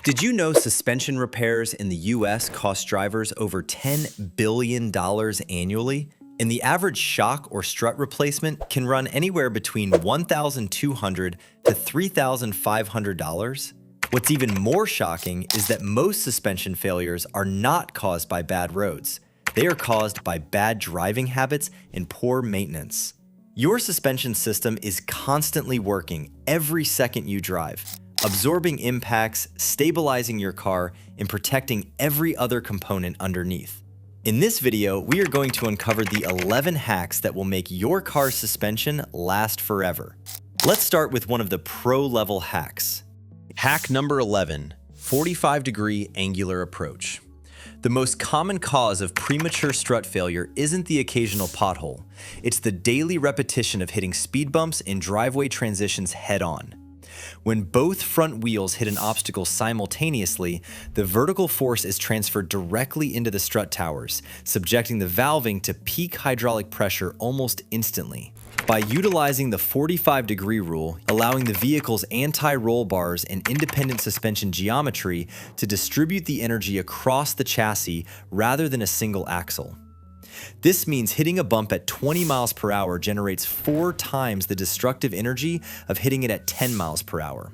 Did you know suspension repairs in the US cost drivers over $10 billion annually? And the average shock or strut replacement can run anywhere between $1,200 to $3,500. What's even more shocking is that most suspension failures are not caused by bad roads. They are caused by bad driving habits and poor maintenance. Your suspension system is constantly working every second you drive, absorbing impacts, stabilizing your car, and protecting every other component underneath. In this video, we are going to uncover the 11 hacks that will make your car's suspension last forever. Let's start with one of the pro-level hacks. Hack number 11, 45-degree angular approach. The most common cause of premature strut failure isn't the occasional pothole. It's the daily repetition of hitting speed bumps and driveway transitions head-on. When both front wheels hit an obstacle simultaneously, the vertical force is transferred directly into the strut towers, subjecting the valving to peak hydraulic pressure almost instantly. By utilizing the 45-degree rule, allowing the vehicle's anti-roll bars and independent suspension geometry to distribute the energy across the chassis rather than a single axle. This means hitting a bump at 20 miles per hour generates 4 times the destructive energy of hitting it at 10 miles per hour.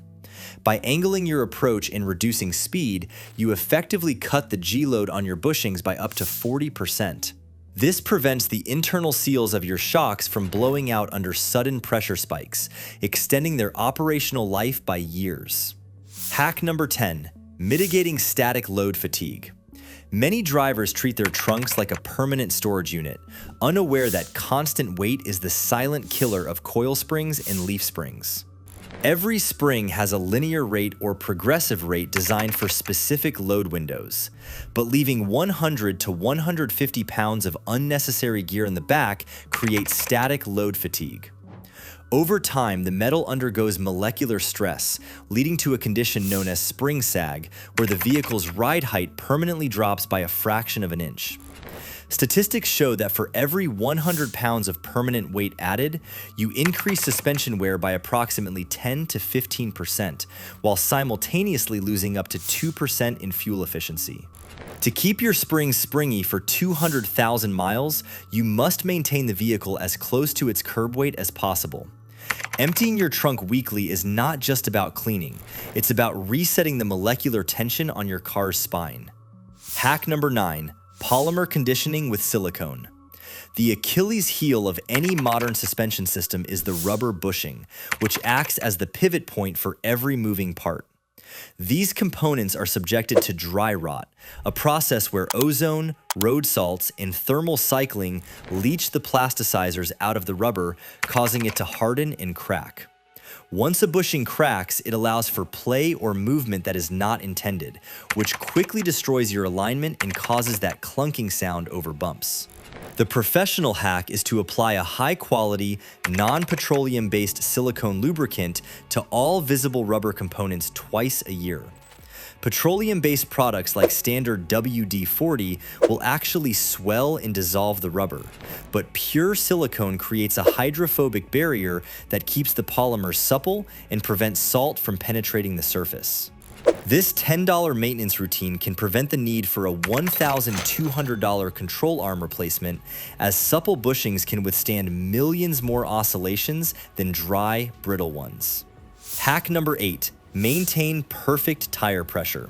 By angling your approach and reducing speed, you effectively cut the G-load on your bushings by up to 40%. This prevents the internal seals of your shocks from blowing out under sudden pressure spikes, extending their operational life by years. Hack number 10, mitigating static load fatigue. Many drivers treat their trunks like a permanent storage unit, unaware that constant weight is the silent killer of coil springs and leaf springs. Every spring has a linear rate or progressive rate designed for specific load windows, but leaving 100 to 150 pounds of unnecessary gear in the back creates static load fatigue. Over time, the metal undergoes molecular stress, leading to a condition known as spring sag, where the vehicle's ride height permanently drops by a fraction of an inch. Statistics show that for every 100 pounds of permanent weight added, you increase suspension wear by approximately 10 to 15%, while simultaneously losing up to 2% in fuel efficiency. To keep your springs springy for 200,000 miles, you must maintain the vehicle as close to its curb weight as possible. Emptying your trunk weekly is not just about cleaning, it's about resetting the molecular tension on your car's spine. Hack number 9, polymer conditioning with silicone. The Achilles heel of any modern suspension system is the rubber bushing, which acts as the pivot point for every moving part. These components are subjected to dry rot, a process where ozone, road salts, and thermal cycling leach the plasticizers out of the rubber, causing it to harden and crack. Once a bushing cracks, it allows for play or movement that is not intended, which quickly destroys your alignment and causes that clunking sound over bumps. The professional hack is to apply a high-quality, non-petroleum-based silicone lubricant to all visible rubber components twice a year. Petroleum-based products like standard WD-40 will actually swell and dissolve the rubber, but pure silicone creates a hydrophobic barrier that keeps the polymer supple and prevents salt from penetrating the surface. This $10 maintenance routine can prevent the need for a $1,200 control arm replacement, as supple bushings can withstand millions more oscillations than dry, brittle ones. Hack number 8, maintain perfect tire pressure.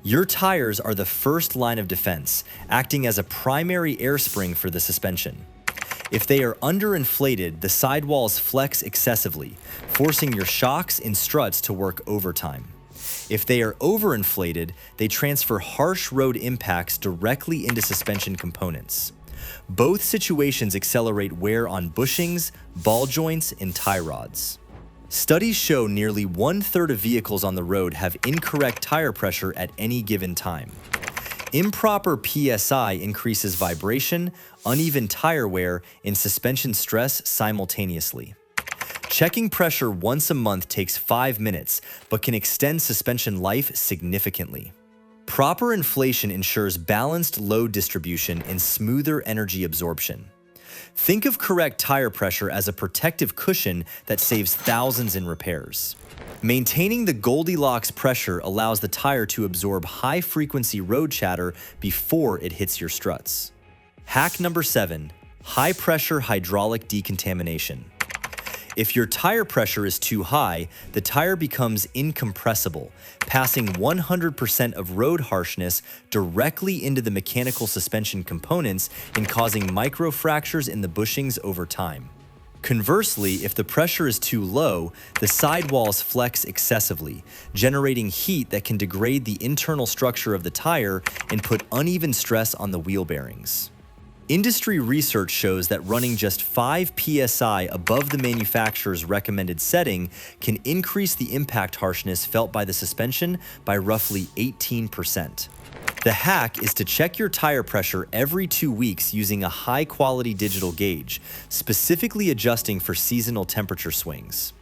Your tires are the first line of defense, acting as a primary air spring for the suspension. If they are underinflated, the sidewalls flex excessively, forcing your shocks and struts to work overtime. If they are overinflated, they transfer harsh road impacts directly into suspension components. Both situations accelerate wear on bushings, ball joints, and tie rods. Studies show nearly 1/3 of vehicles on the road have incorrect tire pressure at any given time. Improper PSI increases vibration, uneven tire wear, and suspension stress simultaneously. Checking pressure once a month takes 5 minutes, but can extend suspension life significantly. Proper inflation ensures balanced load distribution and smoother energy absorption. Think of correct tire pressure as a protective cushion that saves thousands in repairs. Maintaining the Goldilocks pressure allows the tire to absorb high-frequency road chatter before it hits your struts. Hack number 7, high-pressure hydraulic decontamination. If your tire pressure is too high, the tire becomes incompressible, passing 100% of road harshness directly into the mechanical suspension components and causing microfractures in the bushings over time. Conversely, if the pressure is too low, the sidewalls flex excessively, generating heat that can degrade the internal structure of the tire and put uneven stress on the wheel bearings. Industry research shows that running just 5 psi above the manufacturer's recommended setting can increase the impact harshness felt by the suspension by roughly 18%. The hack is to check your tire pressure every 2 weeks using a high-quality digital gauge, specifically adjusting for seasonal temperature swings.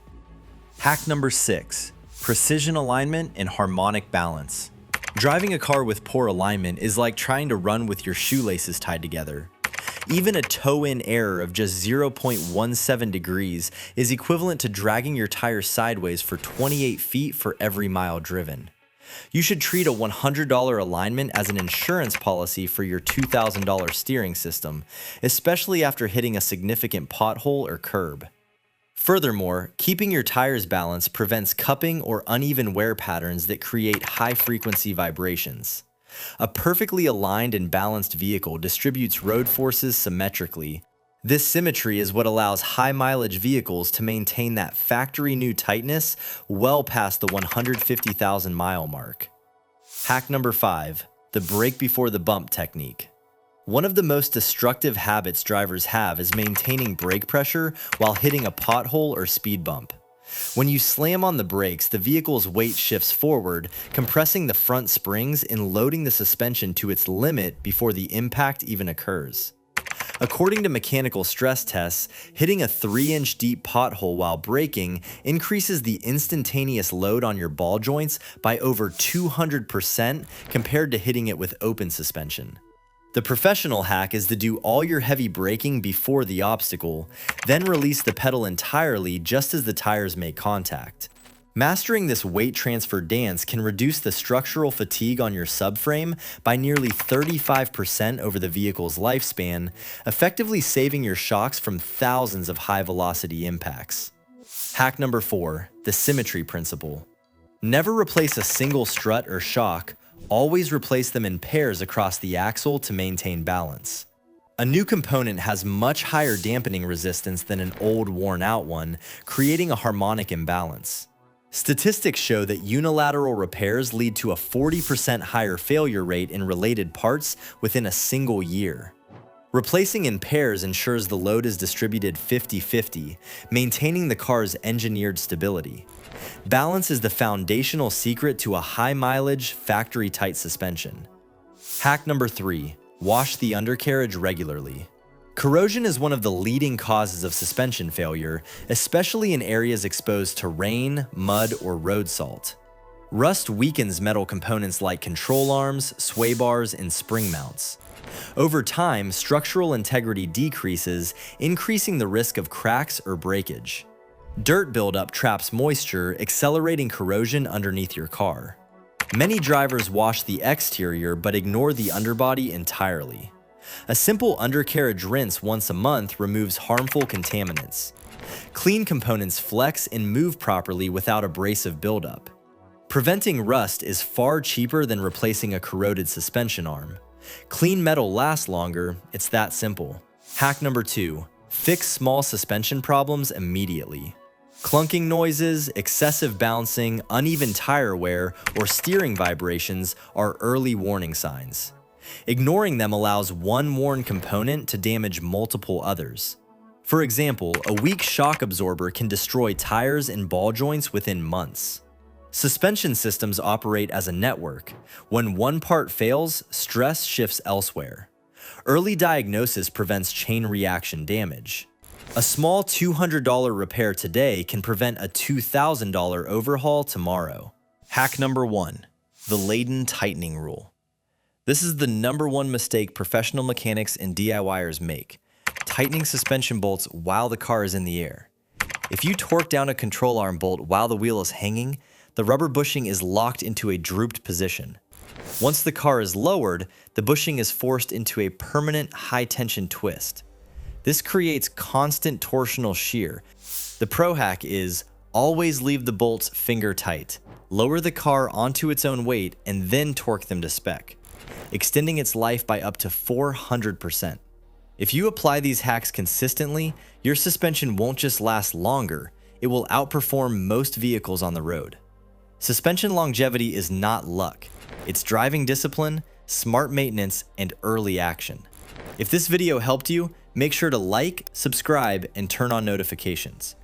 Hack number 6, precision alignment and harmonic balance. Driving a car with poor alignment is like trying to run with your shoelaces tied together. Even a toe-in error of just 0.17 degrees is equivalent to dragging your tires sideways for 28 feet for every mile driven. You should treat a $100 alignment as an insurance policy for your $2,000 steering system, especially after hitting a significant pothole or curb. Furthermore, keeping your tires balanced prevents cupping or uneven wear patterns that create high-frequency vibrations. A perfectly aligned and balanced vehicle distributes road forces symmetrically. This symmetry is what allows high-mileage vehicles to maintain that factory-new tightness well past the 150,000-mile mark. Hack number 5, the brake before the bump technique. One of the most destructive habits drivers have is maintaining brake pressure while hitting a pothole or speed bump. When you slam on the brakes, the vehicle's weight shifts forward, compressing the front springs and loading the suspension to its limit before the impact even occurs. According to mechanical stress tests, hitting a 3-inch deep pothole while braking increases the instantaneous load on your ball joints by over 200% compared to hitting it with open suspension. The professional hack is to do all your heavy braking before the obstacle, then release the pedal entirely just as the tires make contact. Mastering this weight transfer dance can reduce the structural fatigue on your subframe by nearly 35% over the vehicle's lifespan, effectively saving your shocks from thousands of high-velocity impacts. Hack number 4, the symmetry principle. Never replace a single strut or shock. Always replace them in pairs across the axle to maintain balance. A new component has much higher dampening resistance than an old, worn-out one, creating a harmonic imbalance. Statistics show that unilateral repairs lead to a 40% higher failure rate in related parts within a single year. Replacing in pairs ensures the load is distributed 50-50, maintaining the car's engineered stability. Balance is the foundational secret to a high-mileage, factory-tight suspension. Hack number 3, wash the undercarriage regularly. Corrosion is one of the leading causes of suspension failure, especially in areas exposed to rain, mud, or road salt. Rust weakens metal components like control arms, sway bars, and spring mounts. Over time, structural integrity decreases, increasing the risk of cracks or breakage. Dirt buildup traps moisture, accelerating corrosion underneath your car. Many drivers wash the exterior but ignore the underbody entirely. A simple undercarriage rinse once a month removes harmful contaminants. Clean components flex and move properly without abrasive buildup. Preventing rust is far cheaper than replacing a corroded suspension arm. Clean metal lasts longer, it's that simple. Hack number 2, fix small suspension problems immediately. Clunking noises, excessive bouncing, uneven tire wear, or steering vibrations are early warning signs. Ignoring them allows one worn component to damage multiple others. For example, a weak shock absorber can destroy tires and ball joints within months. Suspension systems operate as a network. When one part fails, stress shifts elsewhere. Early diagnosis prevents chain reaction damage. A small $200 repair today can prevent a $2,000 overhaul tomorrow. Hack number 1, the laden tightening rule. This is the #1 mistake professional mechanics and DIYers make. tightening suspension bolts while the car is in the air. If you torque down a control arm bolt while the wheel is hanging, the rubber bushing is locked into a drooped position. Once the car is lowered, the bushing is forced into a permanent high-tension twist. This creates constant torsional shear. The pro hack is always leave the bolts finger tight. Lower the car onto its own weight and then torque them to spec, extending its life by up to 400%. If you apply these hacks consistently, your suspension won't just last longer, it will outperform most vehicles on the road. Suspension longevity is not luck. It's driving discipline, smart maintenance, and early action. If this video helped you, make sure to like, subscribe, and turn on notifications.